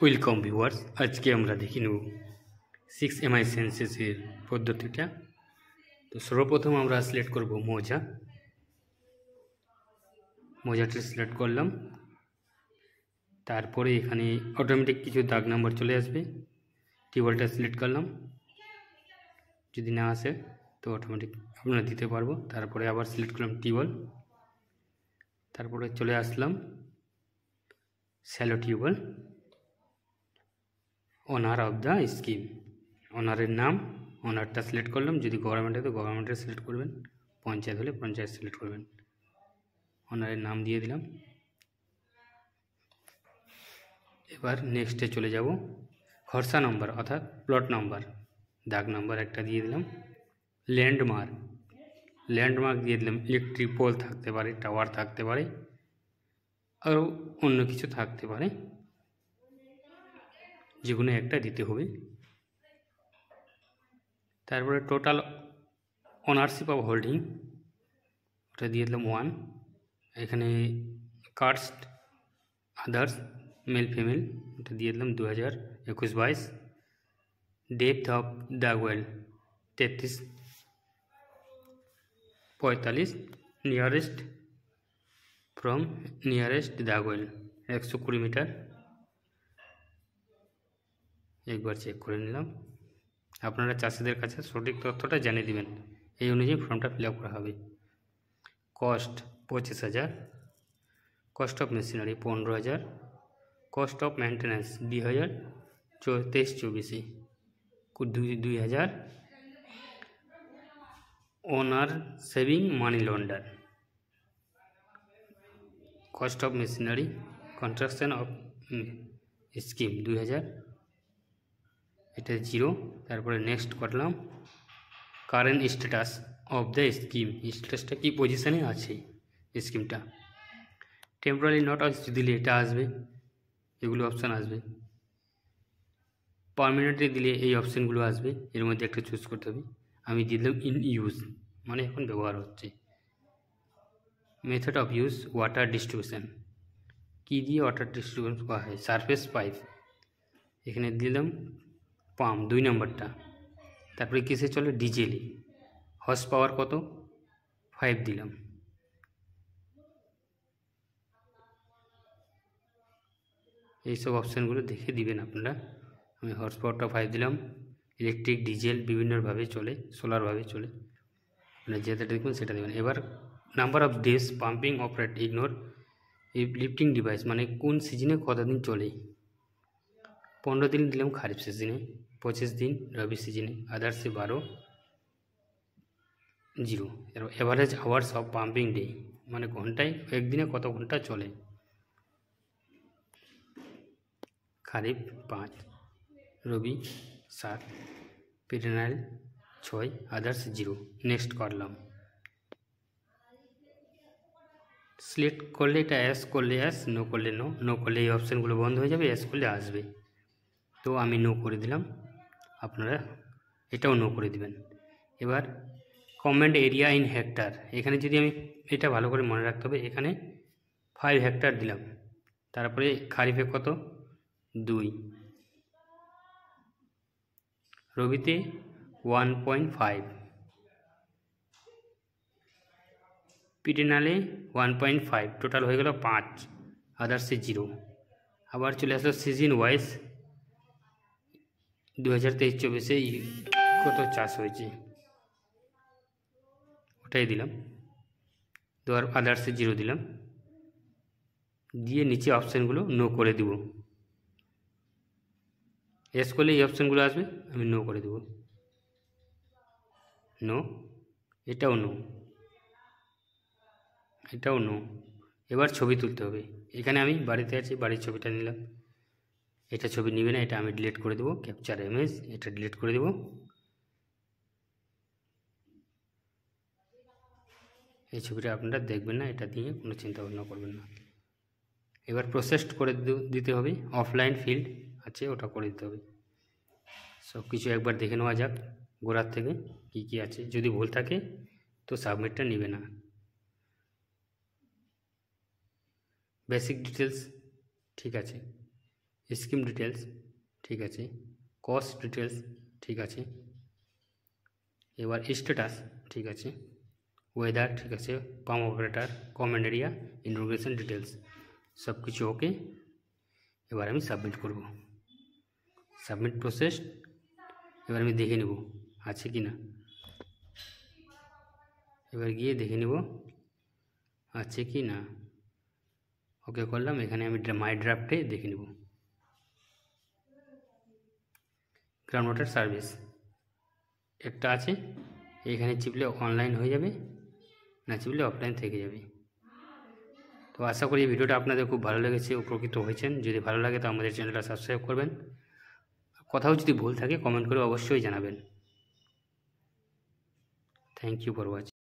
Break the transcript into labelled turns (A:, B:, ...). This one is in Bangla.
A: ওয়েলকাম ভিউয়ার্স, আজকে আমরা দেখে নেব 6 MI সেন্সেসের পদ্ধতিটা। তো সর্বপ্রথম আমরা সিলেক্ট করব মোজাটি সিলেক্ট করলাম। তারপরে এখানে অটোমেটিক কিছু দাগ নাম্বার চলে আসবে। টিউবওয়েলটা সিলেক্ট করলাম, যদি না আসে তো অটোমেটিক আমরা দিতে পারবো। তারপরে আবার সিলেক্ট করলাম টিউবওয়েল, তারপরে চলে আসলাম shallow tubewell, owner of the scheme, ওনারের নাম ওনারটা সিলেক্ট করলাম। যদি গভর্নমেন্ট হয় তো গভর্নমেন্টের সিলেক্ট করবেন, পঞ্চায়েত হলে পঞ্চায়েত সিলেক্ট করবেন। ওনারের নাম দিয়ে দিলাম। এবার নেক্সটে চলে যাব। খরচা নম্বর অর্থাৎ প্লট নাম্বার, দাগ নাম্বার একটা দিয়ে দিলাম। ল্যান্ডমার্ক দিয়ে দিলাম। ইলেকট্রিক পোল থাকতে পারে, টাওয়ার থাকতে পারে, আরও অন্য কিছু থাকতে পারে, যেগুলো একটা দিতে হবে। তারপরে টোটাল ওনারশিপ অফ হোল্ডিং, ওটা দিয়ে দিলাম 1। এখানে কাস্ট আদার্স মেল ফিমেল, এটা দিয়ে দিলাম 2021-22। Depth of the well 33-45। Nearest from nearest the well 120 metre. একবার চেক করে নিলাম। আপনারা চাষিদের কাছে সঠিক তথ্যটা জানিয়ে দেবেন, এই অনুযায়ী ফর্মটা ফিল আপ করা হবে। Cost 25,000, cost of machinery 15,000, cost of maintenance 2023-24 2,000। Owner saving money launder, cost of machinery construction of scheme 2,000, এটা 0। তারপরে নেক্সট করলাম current status of the scheme, স্ট্যাটাসটা কী পজিশানে আছে স্কিমটা। টেম্পোরারি নট ইউজ দিলে এটা আসবে, এগুলো অপশান আসবে। পারমানেন্টলি দিলে এই অপশানগুলো আসবে, এর মধ্যে একটা চুজ করতে হবে। আমি দিলাম ইন ইউজ, মানে এখন ব্যবহার হচ্ছে। Method of use water distribution, কী দিয়ে ওয়াটার ডিস্ট্রিবিউশন করা হয়, সারফেস পাইপ, এখানে দিলাম পাম্প 2 নম্বরটা। তারপরে কিসে চলে, ডিজেলে। হর্স পাওয়ার কত, 5 দিলাম। এইসব অপশানগুলো দেখে দিবেন আপনারা। আমি হর্স পাওয়ারটা 5 দিলাম। ইলেকট্রিক ডিজেল বিভিন্নভাবে চলে, সোলারভাবে চলে, আপনারা যেটা দেখবেন সেটা দেবেন। এবার number of days pumping operate ignore lifting device, মানে কোন সিজনে কতদিন চলে। 15 দিন দিলাম খারিফ সিজনে, 25 দিন রবি সিজনে, আদার্সে 12, 0। Average hours of pumping day, মানে ঘন্টায় একদিনে কত ঘন্টা চলে। খারিফ 5, রবি 7, পেরেনাল 6, আদার্স 0। নেক্সট করলাম। সিলেক্ট করলে এটা অ্যাস করলে অ্যাস, নো করলে নো, নো করলে এই অপশানগুলো বন্ধ হয়ে যাবে, অ্যাস করলে আসবে। তো আমি নো করে দিলাম, আপনারা এটাও নো করে দিবেন। এবার কমেন্ট এরিয়া ইন হেক্টর, এখানে যদি আমি এটা ভালো করে মনে রাখতে হবে, এখানে 5 হেক্টর দিলাম। তারপরে খারিফে কত, 2, রবিতে 1.5, পিটেনালে 1.5, টোটাল হয়ে গেল 5, আদার্সে 0। আবার চলে আসলো সিজন ওয়াইজ 2023-24 কত চাষ হয়েছে, ওটাই দিলাম। তো আর আদার্সে 0 দিলাম, দিয়ে নিচে অপশানগুলো নো করে দেব। এস করলে এই অপশানগুলো আসবে, আমি নো করে দেব, নো, এটাও নো, এটাও নো। এবার ছবি তুলতে হবে। এখানে আমি বাড়িতে আছি, বাড়ির ছবিটা নিলাম। এটা ছবি নিবে না, এটা আমি ডিলিট করে দেবো, ক্যাপচার ইমেজ, এটা ডিলিট করে দেব। এই ছবিটা আপনারা দেখবেন না, এটা দিয়ে কোনো চিন্তা ভাবনা করবেন না। এবার প্রসেসড করে দিতে হবে, অফলাইন ফিল্ড আছে ওটা করে দিতে হবে। সব কিছু একবার দেখে নেওয়া যাক গোড়ার থেকে কী কী আছে, যদি ভুল থাকে তো সাবমিটটা নেবে না। বেসিক ডিটেলস ঠিক আছে, স্কিম ডিটেলস ঠিক আছে, কস্ট ডিটেলস ঠিক আছে, এবার স্ট্যাটাস ঠিক আছে, ওয়েদার ঠিক আছে, pump operator, common area, ইনগ্রেশন details সব কিছু ওকে। এবার আমি সাবমিট করব, সাবমিট প্রসেস। এবার আমি দেখে নেব আছে কি না, এবার গিয়ে দেখে নেব আছে কি না। ওকে করলাম, এখানে আমি মাই ড্রাফটে দেখে নেব গ্রাউন্ড ওয়াটার সার্ভিস একটা আছে, এখানে চিপলে অনলাইন হয়ে যাবে, না চিপলে অফলাইন থেকে যাবে। তো আশা করি এই ভিডিওটা আপনাদের খুব ভালো লেগেছে, উপকৃত হয়েছেন। যদি ভালো লাগে তো আমাদের চ্যানেলটা সাবস্ক্রাইব করবেন, কোথাও যদি ভুল থাকে কমেন্ট করে অবশ্যই জানাবেন। Thank you for watching.